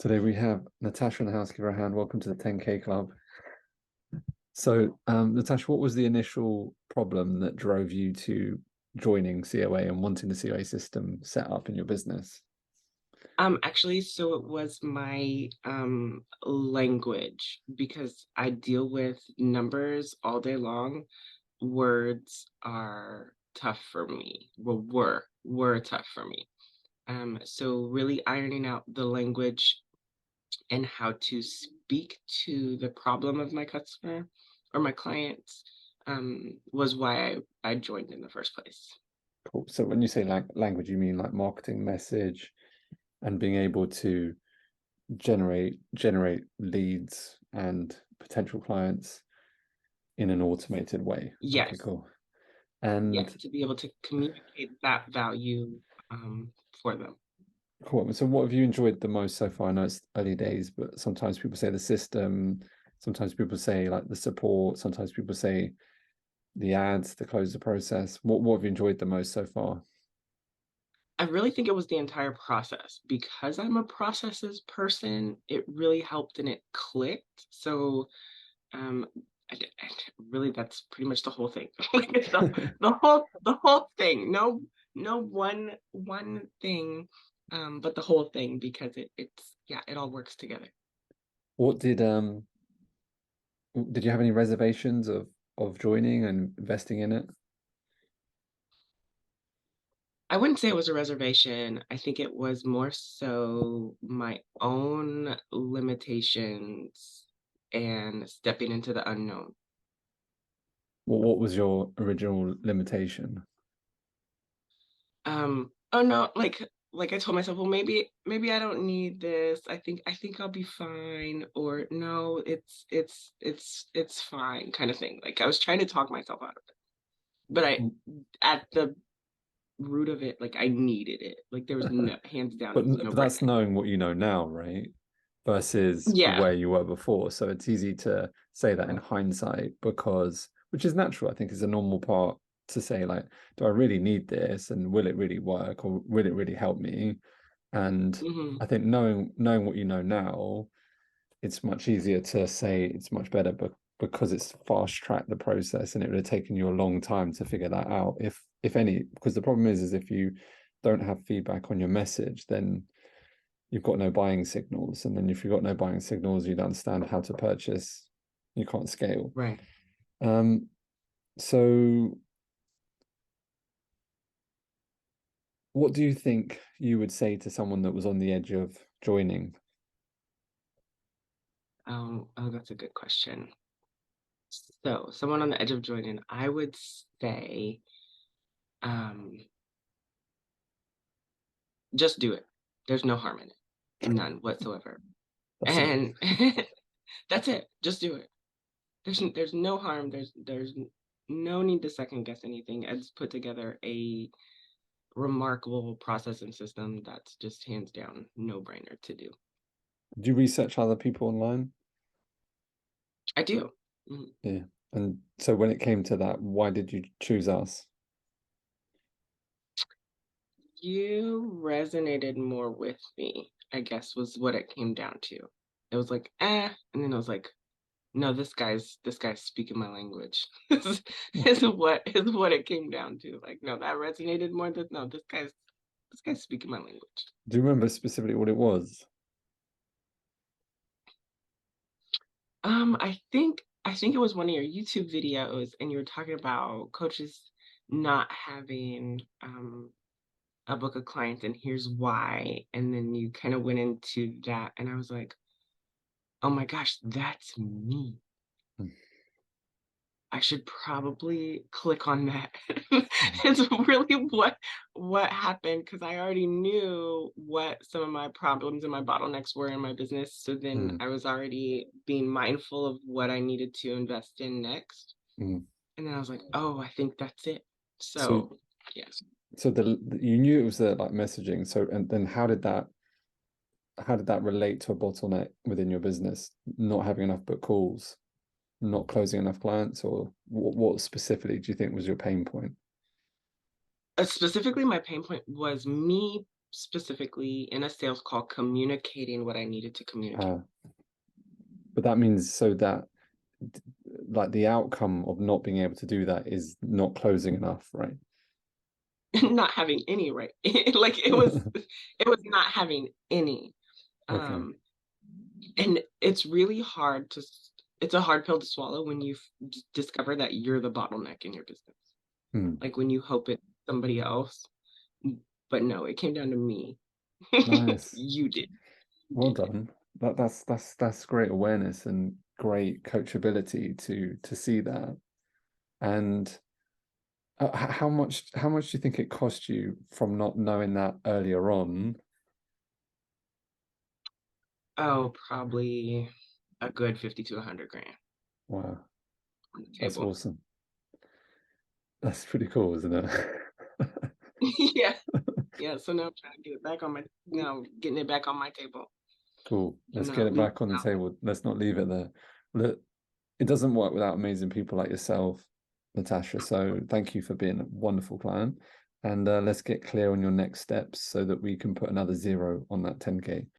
Today we have Natasha in the house. Give her a hand. Welcome to the 10K Club. So, Natasha, what was the initial problem that drove you to joining COA and wanting the COA system set up in your business? Actually, so it was my language because I deal with numbers all day long. Words are tough for me. Well, were tough for me. So really ironing out the language and how to speak to the problem of my customer or my clients was why I joined in the first place. Cool. So when you say language, you mean like marketing message and being able to generate leads and potential clients in an automated way. Okay, Yes, cool. yeah, And to be able to communicate that value for them. cool. So what have you enjoyed the most so far? I know it's early days, but sometimes people say the system, sometimes people say like the support, sometimes people say the ads to close the process. What have you enjoyed the most so far? I really think it was the entire process. Because I'm a processes person, it really helped and it clicked. So, um, really, that's pretty much the whole thing. Like it's the whole thing. No one thing, but the whole thing because it's yeah, it all works together. What did you have any reservations of joining and investing in it? I wouldn't say it was a reservation. I think it was more so my own limitations and stepping into the unknown. What was your original limitation? Oh no, like I told myself, well, maybe I don't need this. I think I'll be fine. Or no, it's fine, kind of thing. Like I was trying to talk myself out of it. But at the root of it, like I needed it. Like there was no hands down, it was But no that's brainer. knowing what you know now, right? Versus Yeah. where you were before. So it's easy to say that in hindsight because, which is natural, I think is a normal part to say, like, do I really need this? And will it really work or will it really help me? And Hmm. I think knowing what you know now, it's much easier to say it's much better, but because it's fast tracked the process and it would have taken you a long time to figure that out, if any, because the problem is if you don't have feedback on your message, then you've got no buying signals. And then if you've got no buying signals, you don't understand how to purchase, you can't scale. Right. Um, so what do you think you would say to someone that was on the edge of joining? Oh, that's a good question. So, someone on the edge of joining, I would say, um, just do it. There's no harm in it, none whatsoever. That's it. And that's it. Just do it. There's no harm. There's no need to second guess anything. Ed's put together a remarkable process and system that's just hands down no brainer to do. Do you research other people online? I do. Mhm. Yeah. And so when it came to that, why did you choose us? You resonated more with me, I guess, was what it came down to. It was like, and then I was like, no, this guy's speaking my language. Is what it came down to. Like, no, that resonated more than no, this guy's speaking my language. Do you remember specifically what it was? I think it was one of your YouTube videos, and you were talking about coaches not having a book of clients, and here's why. And then you kind of went into that, and I was like, oh my gosh, that's me. I should probably click on that. It's really what happened because I already knew what some of my problems and my bottlenecks were in my business. So then Mm, I was already being mindful of what I needed to invest in next. mm. And then I was like, oh, I think that's it. So So yes. so you knew it was the like messaging. So and then how did that relate to a bottleneck within your business? Not having enough book calls, not closing enough clients, or what specifically do you think was your pain point? Specifically, my pain point was me specifically in a sales call communicating what I needed to communicate. uh, but that means so that like the outcome of not being able to do that is not closing enough, right? Not having any, right? Like it was not having any. Okay. Um, and it's really hard it's a hard pill to swallow when you discover that you're the bottleneck in your business. Hmm. Like when you hope it's somebody else, but no, it came down to me. Nice. You did. You Well did it. done. That's great awareness and great coachability to see that. And how much do you think it cost you from not knowing that earlier on? Oh, probably a good 50 to 100 grand Wow, on the that's table. awesome. That's pretty cool, isn't it? Yeah. Yeah. So now I'm trying to get it back on my now getting it back on my table. Cool. Let's get No, it back on the table. Let's not leave it there. Look, it doesn't work without amazing people like yourself, Natasha. So thank you for being a wonderful client. And let's get clear on your next steps so that we can put another zero on that 10K.